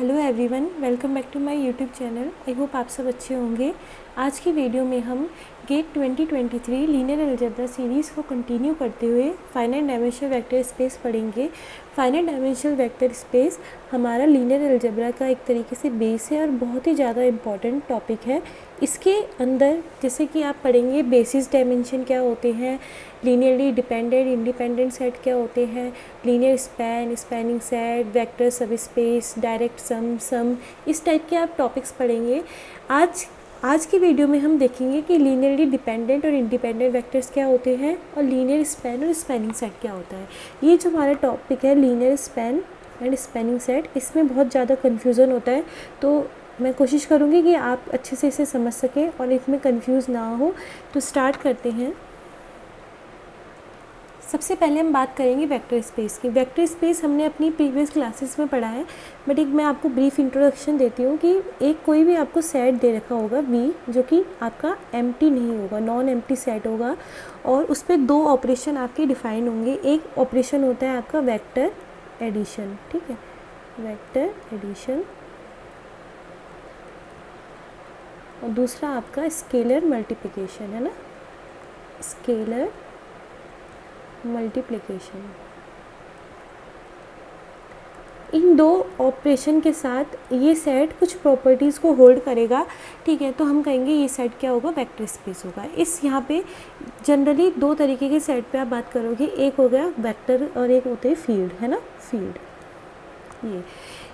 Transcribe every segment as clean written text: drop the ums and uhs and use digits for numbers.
Hello everyone, welcome back to my YouTube channel. I hope आप सब अच्छे होंगे। आज की वीडियो में हम गेट 2023 लीनियर अलजेब्रा सीरीज़ को कंटिन्यू करते हुए फाइनाइट डायमेंशनल वेक्टर स्पेस पढ़ेंगे। फाइनाइट डायमेंशनल वेक्टर स्पेस हमारा लीनियर अलजेब्रा का एक तरीके से बेस है और बहुत ही ज़्यादा इम्पॉर्टेंट टॉपिक है। इसके अंदर जैसे कि आप पढ़ेंगे बेसिस डायमेंशन क्या होते हैं, लीनियरली डिपेंडेंट इंडिपेंडेंट सेट क्या होते हैं, linear span, spanning set, vector सब स्पेस, डायरेक्ट सम, इस टाइप के आप टॉपिक्स पढ़ेंगे। आज की वीडियो में हम देखेंगे कि लीनियरली डिपेंडेंट और इंडिपेंडेंट वेक्टर्स क्या होते हैं और लीनियर स्पैन और स्पैनिंग सेट क्या होता है। ये जो हमारा टॉपिक है linear span and spanning set, इसमें बहुत ज़्यादा कन्फ्यूज़न होता है, तो मैं कोशिश करूँगी कि आप अच्छे से इसे समझ सकें और इसमें कंफ्यूज ना हो। तो स्टार्ट करते हैं। सबसे पहले हम बात करेंगे वेक्टर स्पेस की। वेक्टर स्पेस हमने अपनी प्रीवियस क्लासेस में पढ़ा है, बट एक मैं आपको ब्रीफ इंट्रोडक्शन देती हूँ कि एक कोई भी आपको सेट दे रखा होगा वी, जो कि आपका एम्प्टी नहीं होगा, नॉन एम्प्टी सेट होगा, और उस पर दो ऑपरेशन आपके डिफाइन होंगे। एक ऑपरेशन होता है आपका वेक्टर एडिशन, ठीक है, वेक्टर एडिशन, और दूसरा आपका स्केलर मल्टीप्लिकेशन है ना, स्केलर मल्टीप्लिकेशन। इन दो ऑपरेशन के साथ ये सेट कुछ प्रॉपर्टीज़ को होल्ड करेगा, ठीक है, तो हम कहेंगे ये सेट क्या होगा, वेक्टर स्पेस होगा। इस यहाँ पे जनरली दो तरीके के सेट पे आप बात करोगे, एक हो गया वेक्टर और एक होते हैं फील्ड, है ना, फील्ड।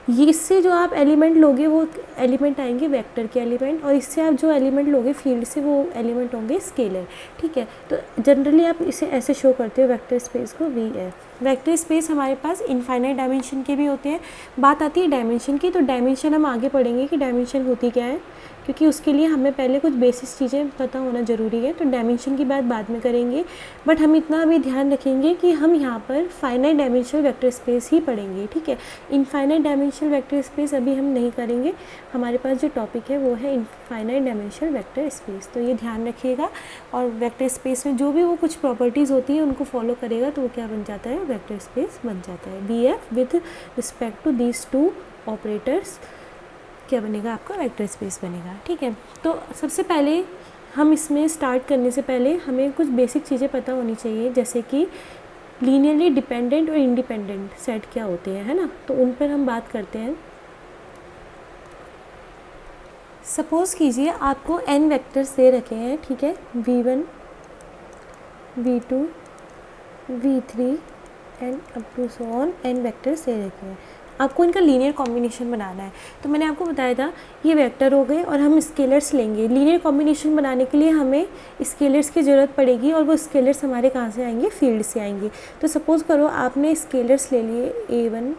ये इससे जो आप एलिमेंट लोगे वो एलिमेंट आएंगे वेक्टर के एलिमेंट, और इससे आप जो एलिमेंट लोगे फील्ड से वो एलिमेंट होंगे स्केलर, ठीक है। तो जनरली आप इसे ऐसे शो करते हो वेक्टर स्पेस को, वी एफ। वेक्टर स्पेस हमारे पास इनफाइनाइट डायमेंशन के भी होते हैं। बात आती है डायमेंशन की, तो डायमेंशन हम आगे पढ़ेंगे कि डायमेंशन होती क्या है, क्योंकि उसके लिए हमें पहले कुछ बेसिक चीज़ें पता होना ज़रूरी है। तो डायमेंशन की बात बाद में करेंगे, बट हम इतना अभी ध्यान रखेंगे कि हम यहाँ पर फाइनाइट डायमेंशनल वेक्टर स्पेस ही पढ़ेंगे, ठीक है। इनफाइनाइट डायमेंशनल वेक्टर स्पेस अभी हम नहीं करेंगे। हमारे पास जो टॉपिक है वो है इनफाइनाइट डायमेंशनल वेक्टर स्पेस, तो ये ध्यान रखिएगा। और वेक्टर स्पेस में जो भी वो कुछ प्रॉपर्टीज़ होती हैं उनको फॉलो करेगा तो वो क्या बन जाता है, वेक्टर स्पेस बन जाता है। V F with respect to these two operators क्या बनेगा, आपका वेक्टर स्पेस बनेगा, ठीक है। तो सबसे पहले हम इसमें स्टार्ट करने से पहले हमें कुछ बेसिक चीज़ें पता होनी चाहिए, जैसे कि लीनियरली डिपेंडेंट और इंडिपेंडेंट सेट क्या होते हैं, है ना, तो उन पर हम बात करते हैं। सपोज़ कीजिए आपको n वेक्टर्स दे रखे हैं, ठीक है, v1 v2 v3 and up to so on n vectors दे रखे हैं। आपको इनका लीनियर कॉम्बिनेशन बनाना है। तो मैंने आपको बताया था ये वेक्टर हो गए और हम स्केलर्स लेंगे। लीनियर कॉम्बिनेशन बनाने के लिए हमें स्केलर्स की ज़रूरत पड़ेगी, और वो स्केलर्स हमारे कहाँ से आएंगे, फील्ड से आएंगे। तो सपोज़ करो आपने स्केलर्स ले लिए a1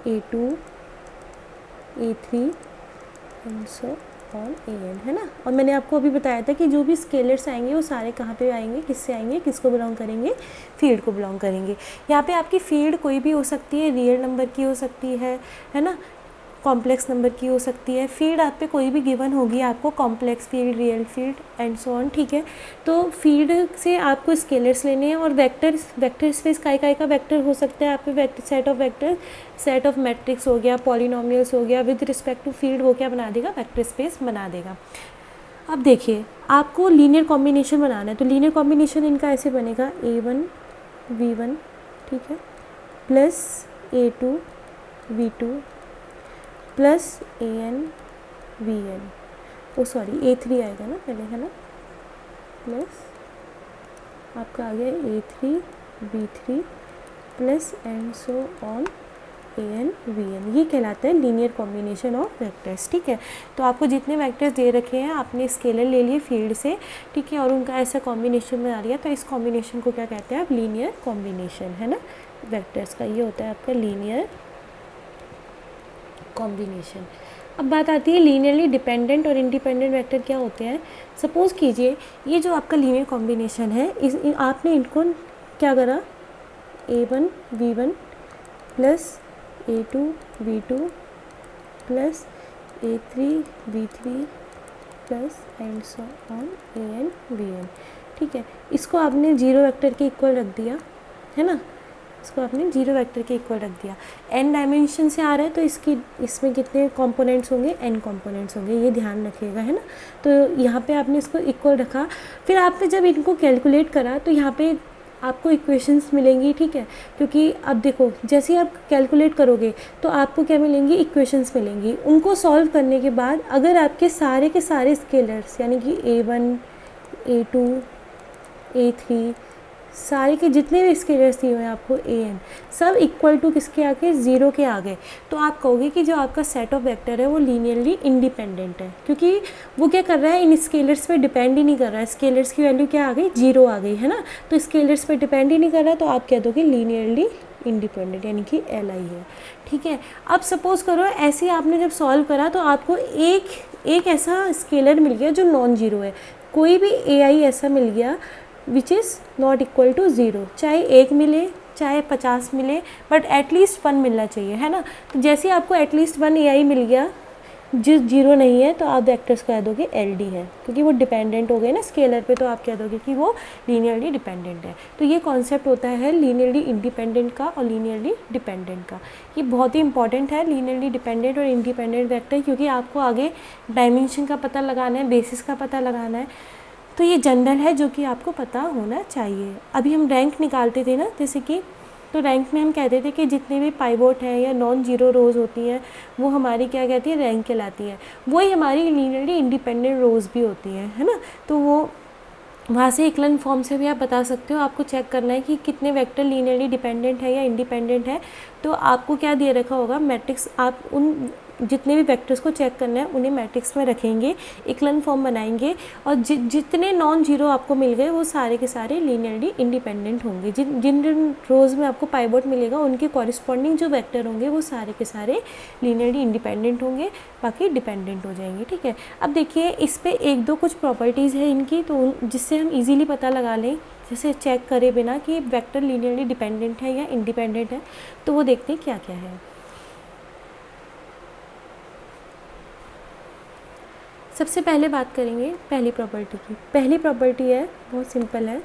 a2 a3 एंड सो ऑन an, है ना। और मैंने आपको अभी बताया था कि जो भी स्केलर्स आएंगे वो सारे कहाँ पे आएंगे, किससे आएंगे, किसको बिलोंग करेंगे, फील्ड को बिलोंग करेंगे। यहाँ पे आपकी फील्ड कोई भी हो सकती है, रियल नंबर की हो सकती है ना, कॉम्प्लेक्स नंबर की हो सकती है। फील्ड आप पे कोई भी गिवन होगी आपको, complex field, real field and सो ऑन, ठीक है। तो फील्ड से आपको स्केलर्स लेने हैं, और वेक्टर स्पेस काय का वेक्टर हो सकता है। आप पे set of vector, set of matrix हो गया, पॉलिनोमियल्स हो गया, विद रिस्पेक्ट टू फील्ड वो क्या बना देगा, वेक्टर स्पेस बना देगा। अब देखिए आपको लीनियर कॉम्बिनेशन बनाना है, तो लीनियर कॉम्बिनेशन इनका ऐसे बनेगा a1 v1, ठीक है, plus a2 v2 plus an vn, oh sorry a3 आएगा ना पहले, है ना, प्लस आपका आ गया a3 b3 प्लस एंड सो ऑन an vn। ये कहलाता है लीनियर कॉम्बिनेशन ऑफ वेक्टर्स, ठीक है। तो आपको जितने वेक्टर्स दे रखे हैं आपने स्केलर ले लिए फील्ड से, ठीक है, और उनका ऐसा कॉम्बिनेशन बना लिया, तो इस कॉम्बिनेशन को क्या कहते हैं आप, लीनियर कॉम्बिनेशन, है ना, वेक्टर्स का। ये होता है आपका लीनियर कॉम्बिनेशन। अब बात आती है लीनियरली डिपेंडेंट और इंडिपेंडेंट वेक्टर क्या होते हैं। सपोज़ कीजिए ये जो आपका लीनियर कॉम्बिनेशन है, आपने इनको क्या करा, a1 v1 plus a2 v2 plus a3 v3 plus एंड सो ऑन an vn, ठीक है। इसको आपने जीरो वेक्टर के इक्वल रख दिया, है ना। इसको आपने 0 वेक्टर के इक्वल रख दिया। n डायमेंशन से आ रहा है तो इसमें कितने कंपोनेंट्स होंगे, n कंपोनेंट्स होंगे, ये ध्यान रखिएगा, है ना। तो यहाँ पे आपने इसको इक्वल रखा, फिर आपने जब इनको कैलकुलेट करा तो यहाँ पे आपको इक्वेशंस मिलेंगी, ठीक है। क्योंकि अब देखो जैसे ही आप कैलकुलेट करोगे तो आपको क्या मिलेंगी, इक्वेशंस मिलेंगी। उनको सॉल्व करने के बाद अगर आपके सारे के सारे स्केलर्स यानी कि a1 a2 a3 सारे के जितने भी स्केलर्स दिए हुए हैं आपको an सब इक्वल टू किसके आगे, 0 के आगे, तो आप कहोगे कि जो आपका सेट ऑफ वेक्टर है वो लीनियरली इंडिपेंडेंट है, क्योंकि वो क्या कर रहा है, इन स्केलर्स पे डिपेंड ही नहीं कर रहा है। स्केलर्स की वैल्यू क्या आ गई, 0 आ गई, है ना। तो स्केलर्स पे डिपेंड ही नहीं कर रहा, तो आप कह दोगे लीनियरली इंडिपेंडेंट यानी कि li है, ठीक है। अब सपोज़ करो ऐसे आपने जब सॉल्व करा तो आपको एक ऐसा स्केलर मिल गया जो नॉन जीरो है, कोई भी ai ऐसा मिल गया which is not equal to 0, चाहे 1 मिले चाहे 50 मिले, बट एटलीस्ट 1 मिलना चाहिए, है ना। तो जैसे आपको एटलीस्ट 1 ai मिल गया जो 0 नहीं है तो आप वेक्टर्स कह दोगे LD है, क्योंकि वो डिपेंडेंट हो गए ना स्केलर पे, तो आप कह दोगे कि वो लीनियरली डिपेंडेंट है। तो ये कॉन्सेप्ट होता है लीनियरली इंडिपेंडेंट का और लीनियरली डिपेंडेंट का। ये बहुत ही इंपॉर्टेंट है लीनियरली डिपेंडेंट और इंडिपेंडेंट वेक्टर, क्योंकि आपको आगे डायमेंशन का पता लगाना है, बेसिस का पता लगाना है, तो ये जनरल है जो कि आपको पता होना चाहिए। अभी हम रैंक निकालते थे ना, जैसे कि तो रैंक में हम कहते थे कि जितने भी पाइवोट हैं या नॉन जीरो रोज़ होती हैं वो हमारी क्या कहती है, रैंक कहलाती हैं। वही हमारी लीनियरली इंडिपेंडेंट रोज़ भी होती हैं, है ना। तो वो वहाँ से इक्लन फॉर्म से भी आप बता सकते हो। आपको चेक करना है कि कितने वेक्टर लीनियरली डिपेंडेंट है या इंडिपेंडेंट है, तो आपको क्या दिए रखा होगा, मैट्रिक्स। आप उन जितने भी वेक्टर्स को चेक करना है उन्हें मैट्रिक्स में रखेंगे, इक्लन फॉर्म बनाएंगे, और जितने नॉन जीरो आपको मिल गए वो सारे के सारे लीनियरली इंडिपेंडेंट होंगे। जिन रोज़ में आपको पाइवोट मिलेगा उनके कॉरिस्पॉन्डिंग जो वेक्टर होंगे वो सारे के सारे लीनियरली इंडिपेंडेंट होंगे, बाकी डिपेंडेंट हो जाएंगे, ठीक है। अब देखिए इस पर एक दो कुछ प्रॉपर्टीज़ है इनकी, तो जिससे हम ईजिली पता लगा लें, जैसे चेक करे बिना कि वेक्टर लीनियरली डिपेंडेंट है या इंडिपेंडेंट है। तो वो देखते हैं क्या क्या है। सबसे पहले बात करेंगे पहली प्रॉपर्टी की। पहली प्रॉपर्टी है, बहुत सिंपल है,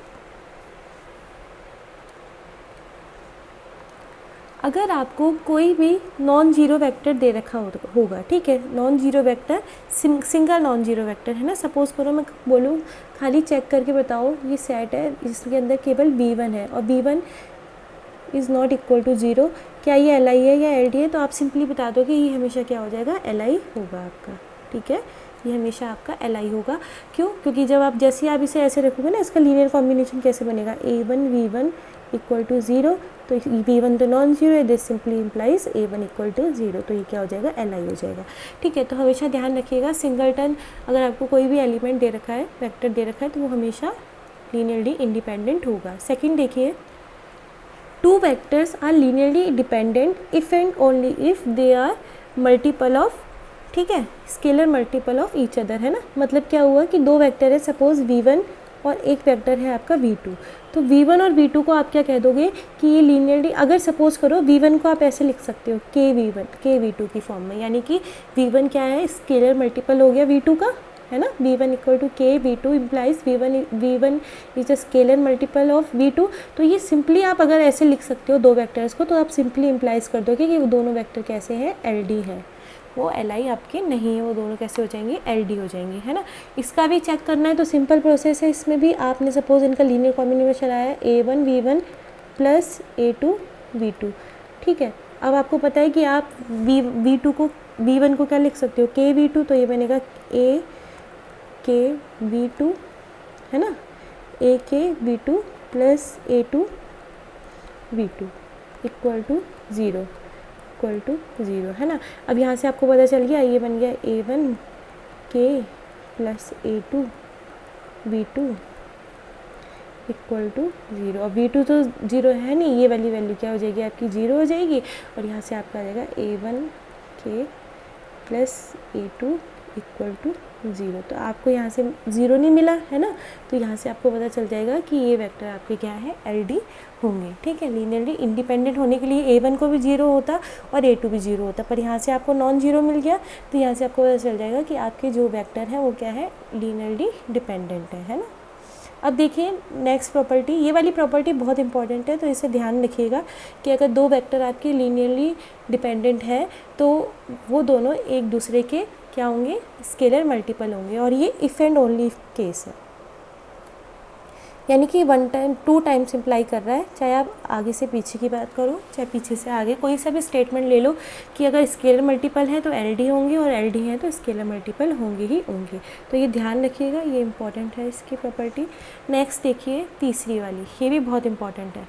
अगर आपको कोई भी नॉन जीरो वेक्टर दे रखा होगा, ठीक है, non zero vector, single non zero vector, है ना। सपोज़ करो मैं बोलूँ खाली चेक करके बताओ ये सेट है जिसके अंदर केवल v1 है और v1 is not equal to 0, क्या ये li है या ld है, तो आप सिंपली बता दो कि ये हमेशा क्या हो जाएगा, li होगा आपका, ठीक है। ये हमेशा आपका li होगा। क्यों? क्योंकि जब आप जैसे आप इसे ऐसे रखोगे ना, इसका लीनियर कॉम्बिनेशन कैसे बनेगा, a1 v1 इक्वल टू 0, तो v1 तो नॉन जीरो है, this simply implies a1 equal to 0, तो ये क्या हो जाएगा, li हो जाएगा, ठीक है। तो हमेशा ध्यान रखिएगा सिंगलटन अगर आपको कोई भी एलिमेंट दे रखा है, वेक्टर दे रखा है, तो वो हमेशा लीनियरली इंडिपेंडेंट होगा। सेकेंड देखिए, two vectors are linearly dependent if and only if they are multiple of, ठीक है, scalar multiple of each other, है ना। मतलब क्या हुआ कि दो वेक्टर है, सपोज v1 और एक वेक्टर है आपका v2, तो v1 और v2 को आप क्या कह दोगे कि ये लीनियरली, अगर सपोज करो v1 को आप ऐसे लिख सकते हो k v2 की फॉर्म में, यानी कि v1 क्या है, स्केलर मल्टीपल हो गया v2 का, है ना। v1 equal to k v2 implies v1 is a scalar multiple of v2। तो ये सिंपली आप अगर ऐसे लिख सकते हो दो वेक्टर्स को, तो आप सिंपली इम्प्लाइज कर दोगे कि वो दोनों वेक्टर कैसे हैं, LD है, वो li आपके नहीं है, वो दोनों कैसे हो जाएंगे, LD हो जाएंगे, है ना। इसका भी चेक करना है तो सिंपल प्रोसेस है, इसमें भी आपने सपोज इनका लीनियर कॉम्बिनेशन चलाया है a1 v1 plus a2 v2, ठीक है। अब आपको पता है कि आप v1 को क्या लिख सकते हो, k v2, तो ये बनेगा a k v2, है ना, a k v2 plus a2 v2 equal to 0 equal to 0, है ना। अब यहाँ से आपको पता चल गया, ये बन गया a1 k plus a2 v2 equal to 0। अब v2 तो 0 है नहीं, ये वाली वैल्यू क्या हो जाएगी आपकी, 0 हो जाएगी, और यहाँ से आपका आ जाएगा a1 k plus a2 equal to 0। तो आपको यहाँ से 0 नहीं मिला, है ना, तो यहाँ से आपको पता चल जाएगा कि ये वेक्टर आपके क्या है, LD होंगे, ठीक है। लीनियरली इंडिपेंडेंट होने के लिए a1 को भी 0 होता और a2 भी 0 होता, पर यहाँ से आपको नॉन जीरो मिल गया, तो यहाँ से आपको पता चल जाएगा कि आपके जो वेक्टर है वो क्या है, लीनियरली डिपेंडेंट है ना। अब देखिए नेक्स्ट प्रॉपर्टी, ये वाली प्रॉपर्टी बहुत इंपॉर्टेंट है, तो इसे ध्यान रखिएगा कि अगर दो वेक्टर आपके लीनियरली डिपेंडेंट है तो वो दोनों एक दूसरे के क्या होंगे, स्केलर मल्टीपल होंगे, और ये इफ़ एंड ओनली केस है, यानी कि 1 टाइम 2 टाइम्स इम्प्लाई कर रहा है, चाहे आप आगे से पीछे की बात करो चाहे पीछे से आगे, कोई सा भी स्टेटमेंट ले लो कि अगर स्केलर मल्टीपल है तो LD होंगे और LD हैं तो स्केलर मल्टीपल होंगे ही होंगे, तो ये ध्यान रखिएगा, ये इंपॉर्टेंट है इसकी प्रॉपर्टी। नेक्स्ट देखिए तीसरी वाली, ये भी बहुत इंपॉर्टेंट है।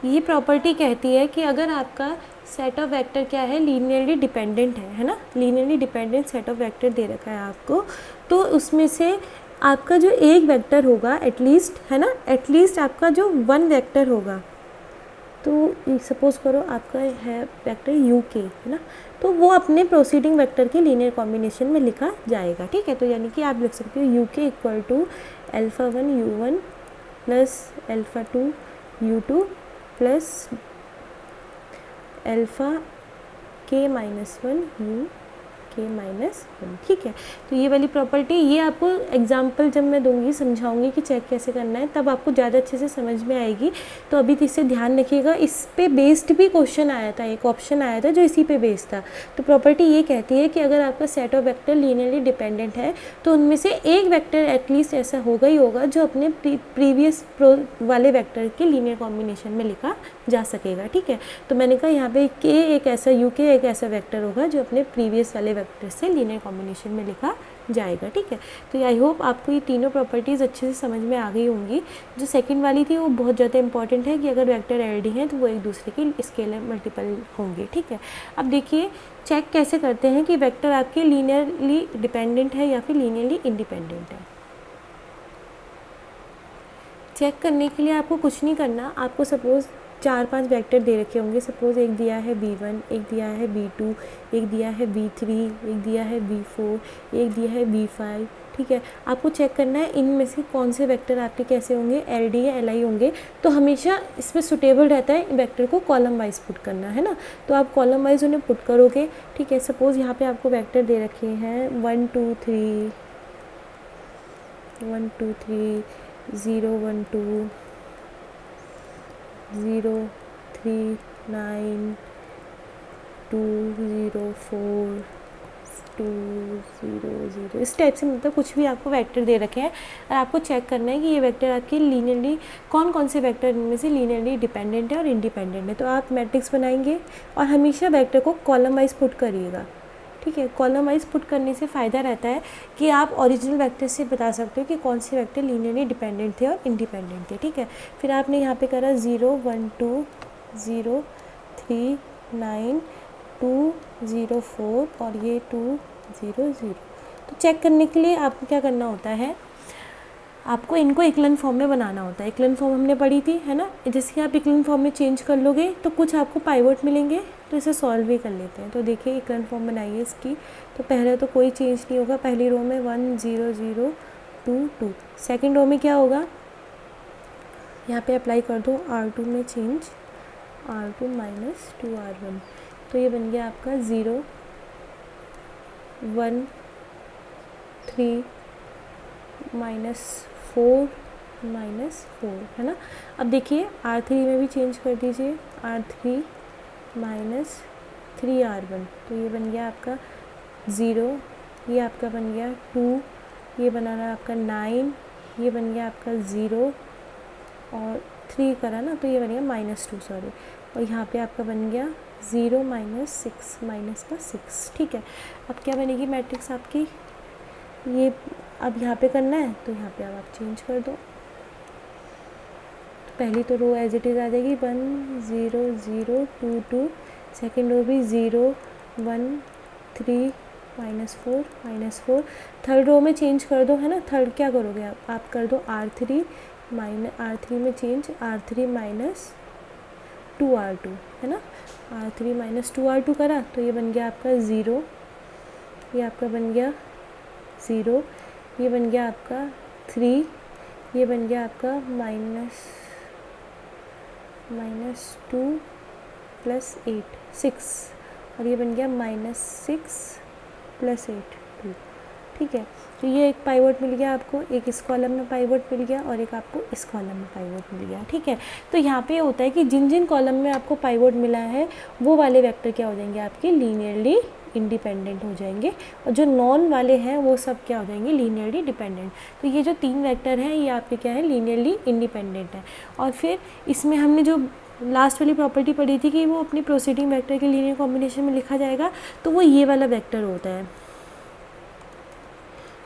ये प्रॉपर्टी कहती है कि अगर आपका सेट ऑफ वेक्टर क्या है, लीनियरली डिपेंडेंट है ना, linearly dependent set of vector दे रखा है आपको, तो उसमें से आपका जो एक वेक्टर होगा एटलीस्ट, है ना, एटलीस्ट आपका जो 1 वेक्टर होगा, तो सपोज करो आपका है वेक्टर UK, है ना, तो वो अपने प्रोसीडिंग वेक्टर के लीनियर कॉम्बिनेशन में लिखा जाएगा, ठीक है। तो यानी कि आप लिख सकते हो UK equal to α1 U1 plus α2 U2 plus α(k-1 UK-1, ठीक है। तो ये वाली प्रॉपर्टी, ये आपको एग्जाम्पल जब मैं दूंगी समझाऊंगी कि चेक कैसे करना है, तब आपको ज़्यादा अच्छे से समझ में आएगी, तो अभी तो इससे ध्यान रखिएगा। इस पे बेस्ड भी क्वेश्चन आया था, एक ऑप्शन आया था जो इसी पे बेस्ड था। तो प्रॉपर्टी ये कहती है कि अगर आपका set of vector linearly dependent है तो उनमें से एक वेक्टर एटलीस्ट ऐसा होगा ही होगा जो अपने प्रीवियस वाले वेक्टर के लीनियर कॉम्बिनेशन में लिखा जा सकेगा, ठीक है। तो मैंने कहा यहाँ पे K एक ऐसा UK एक ऐसा वेक्टर होगा जो अपने प्रीवियस वाले वेक्टर से लीनियर कॉम्बिनेशन में लिखा जाएगा, ठीक है। तो आई होप आपको ये तीनों प्रॉपर्टीज़ अच्छे से समझ में आ गई होंगी। जो सेकंड वाली थी वो बहुत ज़्यादा इंपॉर्टेंट है कि अगर वेक्टर LD हैं तो वो एक दूसरे की स्केलर मल्टीपल होंगे, ठीक है। अब देखिए चेक कैसे करते हैं कि वेक्टर आपके लीनियरली डिपेंडेंट है या फिर लीनियरली इंडिपेंडेंट है। चेक करने के लिए आपको कुछ नहीं करना, आपको सपोज़ 4-5 वेक्टर दे रखे होंगे, सपोज़ एक दिया है V1, एक दिया है V2, एक दिया है V3, एक दिया है V4, एक दिया है V5, ठीक है। आपको चेक करना है इनमें से कौन से वेक्टर आपके कैसे होंगे, LD या LI होंगे। तो हमेशा इसमें सुटेबल रहता है वेक्टर को कॉलम वाइज पुट करना, है ना। तो आप कॉलम वाइज उन्हें पुट करोगे, ठीक है। सपोज़ यहाँ पे आपको वेक्टर दे रखे हैं 1 2 3 1 2 3 0 1 2 0 3 9 2 0 4 2 0 0, इस टाइप से मतलब कुछ भी आपको वेक्टर दे रखे हैं और आपको चेक करना है कि ये वेक्टर आपके लीनियरली कौन से वेक्टर इनमें से लीनियरली डिपेंडेंट है और इंडिपेंडेंट है। तो आप मैट्रिक्स बनाएंगे और हमेशा वेक्टर को कॉलम वाइज पुट करिएगा, ठीक है। कॉलम वाइज पुट करने से फ़ायदा रहता है कि आप ओरिजिनल वेक्टर से बता सकते हो कि कौन से वेक्टर लीनियरली डिपेंडेंट थे और इंडिपेंडेंट थे, ठीक है। फिर आपने यहाँ पे करा 0 1 2 0 3 9 2 0 4 और ये 2 0 0। तो चेक करने के लिए आपको क्या करना होता है, आपको इनको इक्लन फॉर्म में बनाना होता है। इक्लन फॉर्म हमने पढ़ी थी, है ना। जैसे कि आप इक्लन फॉर्म में चेंज कर लोगे तो कुछ आपको पाइवट मिलेंगे, तो इसे सॉल्व भी कर लेते हैं। तो देखिए इक्लन फॉर्म बनाइए इसकी, तो पहले तो कोई चेंज नहीं होगा, पहली रो में 1 0 0 2 2। सेकेंड रो में क्या होगा, यहाँ पे अप्लाई कर दो R2 में चेंज, R2 माइनस 2R1, तो ये बन गया आपका 0 1 3 -4 -4, है ना। अब देखिए R3 में भी चेंज कर दीजिए, R3 माइनस 3R1, तो ये बन गया आपका 0, ये आपका बन गया 2, ये बनाना आपका 9, ये बन गया आपका 0 और 3 करा ना, तो ये बन गया -2 सॉरी, और यहाँ पे आपका बन गया 0 -6 माइनस का 6, ठीक है। अब क्या बनेगी मैट्रिक्स आपकी, ये अब यहाँ पे करना है तो यहाँ पे अब आप चेंज कर दो, तो पहली तो रो एज इट इज़ आ जाएगी 1 0 0 2 2, सेकेंड रो भी 0 1 3 -4 थर्ड रो में चेंज कर दो, है ना। थर्ड क्या करोगे आप कर दो R3 में चेंज, R3 माइनस 2R2, है ना। R3 माइनस 2R2 करा तो ये बन गया आपका 0, ये आपका बन गया 0, ये बन गया आपका 3, ये बन गया आपका -2 प्लस 8 6, और ये बन गया -6 प्लस 8 2। ठीक है। तो ये एक पाइवट मिल गया आपको, एक इस कॉलम में पाइवट मिल गया और एक आपको इस कॉलम में पाइवट मिल गया, ठीक है। तो यहाँ पे होता है कि जिन जिन कॉलम में आपको पाइवट मिला है वो वाले वेक्टर क्या हो जाएंगे, आपके लीनियरली इंडिपेंडेंट हो जाएंगे, और जो नॉन वाले हैं वो सब क्या हो जाएंगे, लीनियरली डिपेंडेंट। तो ये जो 3 वेक्टर हैं ये आपके क्या है, लीनियरली इंडिपेंडेंट है। और फिर इसमें हमने जो लास्ट वाली प्रॉपर्टी पढ़ी थी कि वो अपनी प्रोसीडिंग वेक्टर के लीनियर कॉम्बिनेशन में लिखा जाएगा, तो वो ये वाला वेक्टर होता है।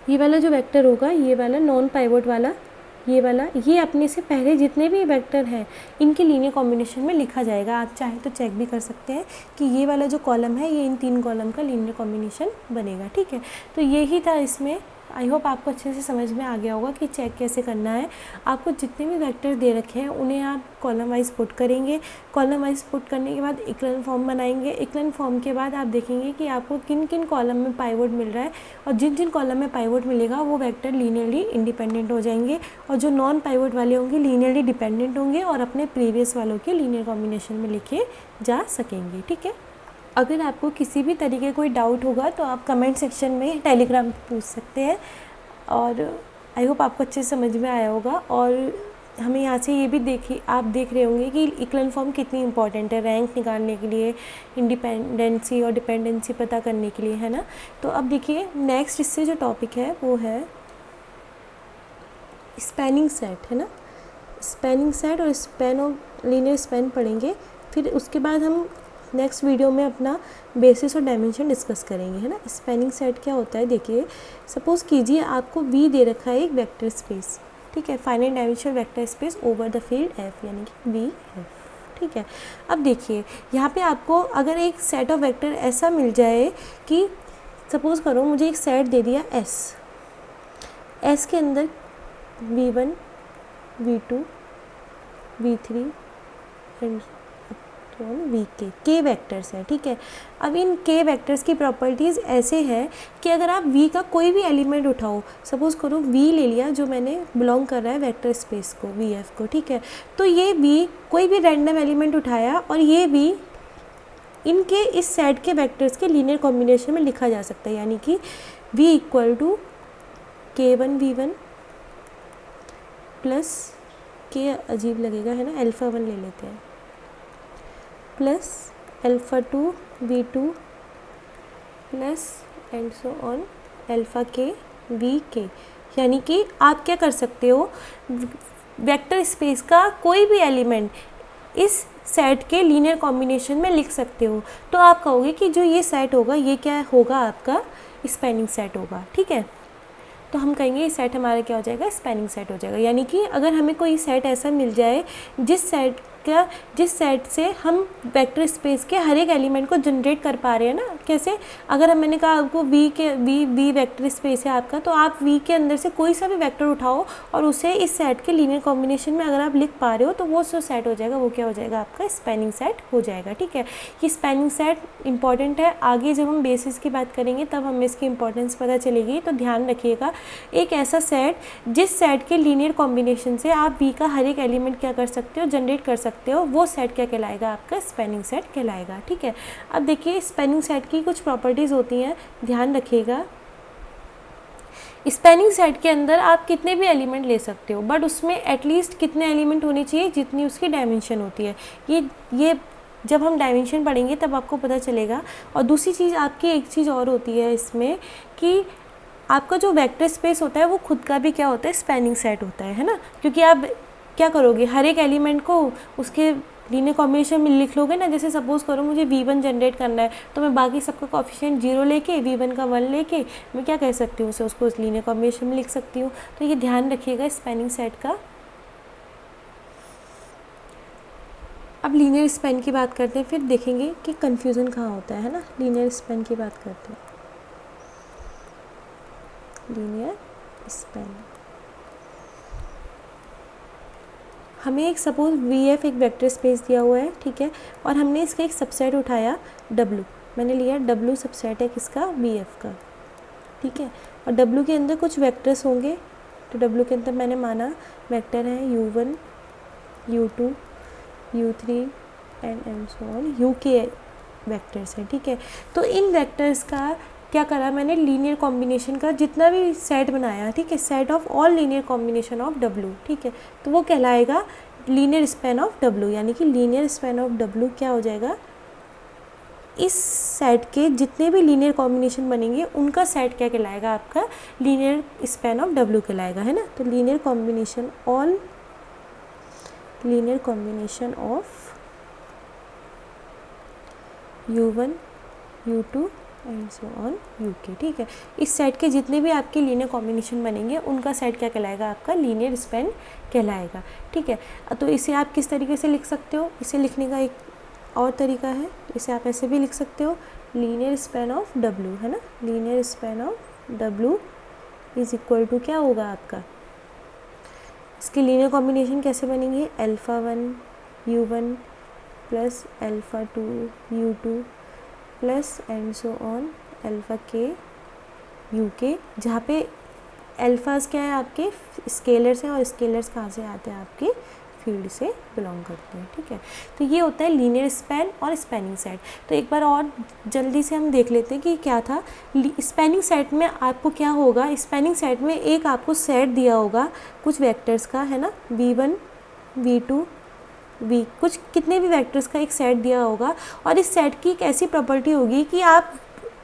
ये वाला जो वेक्टर होगा, ये वाला नॉन पाइवट वाला, ये वाला, ये अपने से पहले जितने भी वेक्टर हैं इनके लीनियर कॉम्बिनेशन में लिखा जाएगा। आप चाहे तो चेक भी कर सकते हैं कि ये वाला जो कॉलम है ये इन 3 कॉलम का लीनियर कॉम्बिनेशन बनेगा, ठीक है। तो यही था इसमें। आई होप आपको अच्छे से समझ में आ गया होगा कि चेक कैसे करना है। आपको जितने भी वेक्टर दे रखे हैं उन्हें आप कॉलम वाइज पुट करेंगे। कॉलम वाइज पुट करने के बाद इक्विवेलेंट फॉर्म बनाएंगे। इक्विवेलेंट फॉर्म के बाद आप देखेंगे कि आपको किन किन कॉलम में पाइवट मिल रहा है, और जिन जिन कॉलम में पाइवट मिलेगा वो वेक्टर लीनियरली इंडिपेंडेंट हो जाएंगे, और जो नॉन पाइवट वाले होंगे लीनियरली डिपेंडेंट होंगे और अपने प्रीवियस वालों के लीनियर कॉम्बिनेशन में लिखे जा सकेंगे, ठीक है। अगर आपको किसी भी तरीके कोई डाउट होगा तो आप कमेंट सेक्शन में टेलीग्राम पे पूछ सकते हैं, और आई होप आपको अच्छे से समझ में आया होगा। और हमें यहाँ से ये भी आप देख रहे होंगे कि इक्विवेलेंट फॉर्म कितनी इंपॉर्टेंट है रैंक निकालने के लिए, इंडिपेंडेंसी और डिपेंडेंसी पता करने के लिए, है ना। तो अब देखिए नेक्स्ट इससे जो टॉपिक है वो है स्पैनिंग सेट, है ना। स्पैनिंग सेट और स्पैन और लीनियर स्पैन पढ़ेंगे। फिर उसके बाद हम नेक्स्ट वीडियो में अपना बेसिस और डायमेंशन डिस्कस करेंगे, है ना। स्पैनिंग सेट क्या होता है, देखिए सपोज़ कीजिए आपको वी दे रखा है एक वेक्टर स्पेस, ठीक है, finite dimensional vector space over the field F, यानी कि वी है, ठीक है। अब देखिए यहाँ पे आपको अगर एक सेट ऑफ वेक्टर ऐसा मिल जाए कि सपोज़ करो मुझे एक सेट दे दिया एस के अंदर v1 v2 v3 and we के वेक्टर्स है, ठीक है। अब इन के वेक्टर्स की प्रॉपर्टीज़ ऐसे हैं कि अगर आप वी का कोई भी एलिमेंट उठाओ, सपोज़ करो वी ले लिया जो मैंने बिलोंग कर रहा है वेक्टर स्पेस को, वी एफ को, ठीक है। तो ये वी कोई भी रैंडम एलिमेंट उठाया और ये वी इनके इस सेट के वेक्टर्स के लीनियर कॉम्बिनेशन में लिखा जा सकता है, यानी कि we equal to k1v1 plus के, अजीब लगेगा है ना, अल्फ़ा 1 ले लेते हैं, प्लस अल्फ़ा 2 v2 प्लस एंड सो ऑन अल्फ़ा k vk। यानी कि आप क्या कर सकते हो, वेक्टर स्पेस का कोई भी एलिमेंट इस सेट के लीनियर कॉम्बिनेशन में लिख सकते हो। तो आप कहोगे कि जो ये सेट होगा ये क्या होगा, आपका स्पैनिंग सेट होगा, ठीक है। तो हम कहेंगे ये सेट हमारा क्या हो जाएगा, स्पैनिंग सेट हो जाएगा। यानी कि अगर हमें कोई सेट ऐसा मिल जाए जिस सेट से हम वेक्टर स्पेस के हर एक एलिमेंट को जनरेट कर पा रहे हैं ना, कैसे, अगर मैंने कहा आपको वी वेक्टर स्पेस है आपका, तो आप वी के अंदर से कोई सा भी वेक्टर उठाओ और उसे इस सेट के लीनियर कॉम्बिनेशन में अगर आप लिख पा रहे हो तो वो जो सेट हो जाएगा वो क्या हो जाएगा, आपका स्पैनिंग सेट हो जाएगा, ठीक है। ये स्पैनिंग सेट इंपॉर्टेंट है, आगे जब हम बेसिस की बात करेंगे तब हमें इसकी इंपॉर्टेंस पता चलेगी। तो ध्यान रखिएगा, एक ऐसा सेट जिस सेट के लीनियर कॉम्बिनेशन से आप वी का हर एक एलिमेंट क्या कर सकते हो, जनरेट कर सकते हो, वो सेट क्या कहलाएगा, आपका स्पैनिंग सेट कहलाएगा, ठीक है। अब देखिए स्पैनिंग सेट की कुछ प्रॉपर्टीज़ होती हैं, ध्यान रखिएगा। स्पैनिंग सेट के अंदर आप कितने भी एलिमेंट ले सकते हो, बट उसमें एटलीस्ट कितने एलिमेंट होने चाहिए, जितनी उसकी डायमेंशन होती है। ये जब हम डायमेंशन पढ़ेंगे तब आपको पता चलेगा। और दूसरी चीज़ आपकी एक चीज़ और होती है इसमें कि आपका जो वेक्टर स्पेस होता है वो खुद का भी क्या होता है, स्पैनिंग सेट होता है ना। क्योंकि आप क्या करोगे, हर एक एलिमेंट को उसके लीनियर कॉम्बिनेशन में लिख लोगे ना। जैसे सपोज़ करो मुझे v1 जनरेट करना है, तो मैं बाकी सबका कोएफिशिएंट 0 लेके v1 का 1 लेके मैं क्या कह सकती हूँ, उसको उस लीनियर कॉम्बिनेशन में लिख सकती हूँ। तो ये ध्यान रखिएगा स्पैनिंग सेट का। अब लीनियर स्पैन की बात करते हैं, फिर देखेंगे कि कन्फ्यूज़न कहाँ होता है ना। लीनियर स्पैन की बात करते हैं, लीनियर स्पैन हमें एक सपोज VF एक वेक्टर स्पेस दिया हुआ है, ठीक है, और हमने इसका एक सबसेट उठाया W, मैंने लिया W सबसेट है किसका, VF का, ठीक है। और W के अंदर कुछ वेक्टर्स होंगे, तो W के अंदर मैंने माना वेक्टर है U1 U2 U3 एंड सो ऑन UK वेक्टर्स हैं, ठीक है। तो इन वेक्टर्स का क्या करा मैंने, लीनियर कॉम्बिनेशन का जितना भी सेट बनाया, ठीक है, set of all linear combination of W, ठीक है, तो वो कहलाएगा लीनियर स्पैन ऑफ W, यानी कि लीनियर स्पैन ऑफ W क्या हो जाएगा, इस सेट के जितने भी लीनियर कॉम्बिनेशन बनेंगे उनका सेट क्या कहलाएगा, आपका लीनियर स्पैन ऑफ W कहलाएगा, है ना। तो linear combination, all linear combination of U1 U2 and सो ऑन UK, ठीक है, इस सेट के जितने भी आपके लीनियर कॉम्बिनेशन बनेंगे उनका सेट क्या कहलाएगा, आपका लीनियर स्पैन कहलाएगा, ठीक है। तो इसे आप किस तरीके से लिख सकते हो, इसे लिखने का एक और तरीका है, इसे आप ऐसे भी लिख सकते हो, लीनियर स्पैन ऑफ W, है ना, linear span of W is equal to क्या होगा आपका, इसके लीनियर कॉम्बिनेशन कैसे बनेंगे, α1 U1 प्लस α2 U2 प्लस एंड सो ऑन αk UK, जहाँ पे अल्फाज क्या है, आपके स्केलर्स हैं, और स्केलर्स कहाँ से आते हैं, आपके फील्ड से बिलोंग करते हैं, ठीक है। तो ये होता है लीनियर स्पैन और स्पैनिंग सेट। तो एक बार और जल्दी से हम देख लेते हैं कि क्या था। स्पैनिंग सेट में आपको क्या होगा, स्पैनिंग सेट में एक आपको सेट दिया होगा कुछ वेक्टर्स का, है ना, V1 V2 V, कुछ कितने भी वेक्टर्स का एक सेट दिया होगा, और इस सेट की एक ऐसी प्रॉपर्टी होगी कि आप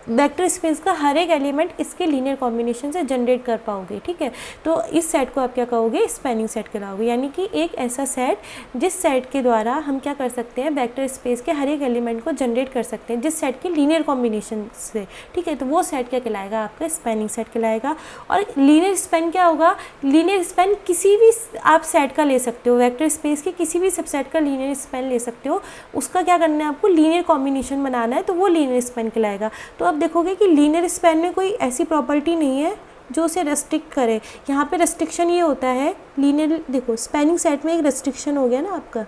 वेक्टर स्पेस का हर एक एलिमेंट इसके लीनियर कॉम्बिनेशन से जनरेट कर पाओगे, ठीक है। तो इस सेट को आप क्या कहोगे, स्पैनिंग सेट कहलाओगे, यानी कि एक ऐसा सेट जिस सेट के द्वारा हम क्या कर सकते हैं, वेक्टर स्पेस के हर एक एलिमेंट को जनरेट कर सकते हैं जिस सेट के लीनियर कॉम्बिनेशन से, ठीक है। तो वो सेट क्या कहलाएगा, आपका स्पैनिंग सेट कहलाएगा। और लीनियर स्पैन क्या होगा, लीनियर स्पैन किसी भी आप सेट का ले सकते हो, वेक्टर स्पेस के किसी भी सबसेट का लीनियर स्पैन ले सकते हो, उसका क्या करना है, आपको लीनियर कॉम्बिनेशन बनाना है, तो वो लीनियर स्पैन कहलाएगा। तो देखोगे कि लीनियर स्पैन में कोई ऐसी प्रॉपर्टी नहीं है जो उसे रेस्ट्रिक्ट करे। यहाँ पे रेस्ट्रिक्शन ये होता है लीनियर, देखो स्पैनिंग सेट में एक रेस्ट्रिक्शन हो गया ना आपका,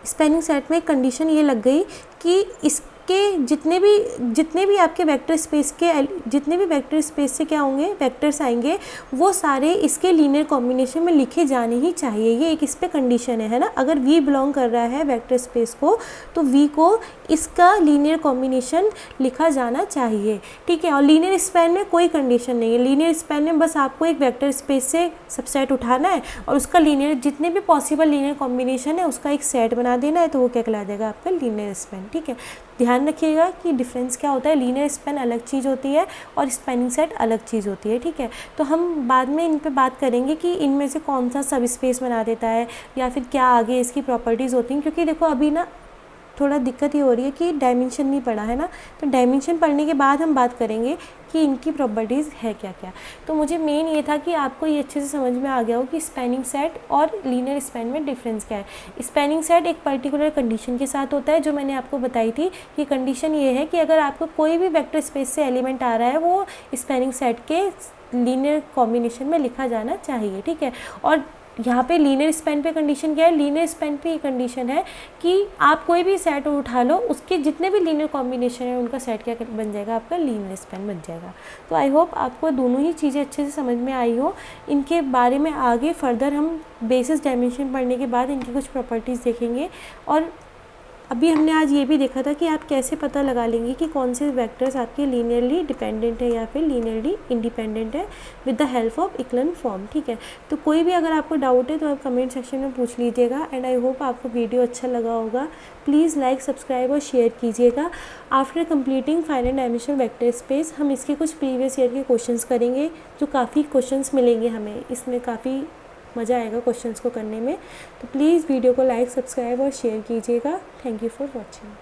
स्पैनिंग सेट में एक कंडीशन ये लग गई कि इसके जितने भी आपके वेक्टर स्पेस के जितने भी वेक्टर स्पेस से क्या होंगे, वेक्टर्स आएंगे, वो सारे इसके लीनियर कॉम्बिनेशन में लिखे जाने ही चाहिए। ये एक इस पे कंडीशन है ना। अगर V बिलोंग कर रहा है वेक्टर स्पेस को, तो V को इसका लीनियर कॉम्बिनेशन लिखा जाना चाहिए, ठीक है। और लीनियर स्पैन में कोई कंडीशन नहीं है। लीनियर स्पैन में बस आपको एक वेक्टर स्पेस से सबसेट उठाना है और उसका लीनियर जितने भी पॉसिबल लीनियर कॉम्बिनेशन है उसका एक सेट बना देना है, तो वो क्या कहला देगा, आपका लीनियर स्पैन, ठीक है। ध्यान रखिएगा कि डिफरेंस क्या होता है, लीनियर स्पैन अलग चीज़ होती है और स्पैनिंग सेट अलग चीज़ होती है, ठीक है। तो हम बाद में इन पे बात करेंगे कि इनमें से कौन सा सब स्पेस बना देता है या फिर क्या आगे इसकी प्रॉपर्टीज़ होती हैं, क्योंकि देखो अभी ना थोड़ा दिक्कत ये हो रही है कि डायमेंशन नहीं पढ़ा है ना। तो डायमेंशन पढ़ने के बाद हम बात करेंगे कि इनकी प्रॉपर्टीज़ है क्या क्या। तो मुझे मेन ये था कि आपको ये अच्छे से समझ में आ गया हो कि स्पैनिंग सेट और लीनियर स्पैन में डिफरेंस क्या है। स्पैनिंग सेट एक पर्टिकुलर कंडीशन के साथ होता है जो मैंने आपको बताई थी। कि कंडीशन ये है कि अगर आपको कोई भी वेक्टर स्पेस से एलिमेंट आ रहा है वो स्पैनिंग सेट के लीनियर कॉम्बिनेशन में लिखा जाना चाहिए, ठीक है। और यहाँ पे लीनियर स्पैन पे कंडीशन क्या है, लीनियर स्पैन पे ये कंडीशन है कि आप कोई भी सेट उठा लो, उसके जितने भी लीनियर कॉम्बिनेशन है उनका सेट क्या बन जाएगा, आपका लीनियर स्पैन बन जाएगा। तो आई होप आपको दोनों ही चीज़ें अच्छे से समझ में आई हो। इनके बारे में आगे फर्दर हम बेसिस डायमेंशन पढ़ने के बाद इनकी कुछ प्रॉपर्टीज़ देखेंगे। और अभी हमने आज ये भी देखा था कि आप कैसे पता लगा लेंगे कि कौन से वेक्टर्स आपके लीनियरली डिपेंडेंट है या फिर लीनियरली इंडिपेंडेंट है with the help of echelon form, ठीक है। तो कोई भी अगर आपको डाउट है तो आप कमेंट सेक्शन में पूछ लीजिएगा। एंड आई होप आपको वीडियो अच्छा लगा होगा। प्लीज़ लाइक, सब्सक्राइब और शेयर कीजिएगा। After completing final dimensional vector space हम इसके कुछ प्रीवियस ईयर के क्वेश्चंस करेंगे, जो काफ़ी क्वेश्चंस मिलेंगे हमें, इसमें काफ़ी मज़ा आएगा क्वेश्चंस को करने में। तो प्लीज़ वीडियो को लाइक, सब्सक्राइब और शेयर कीजिएगा। Thank you for watching.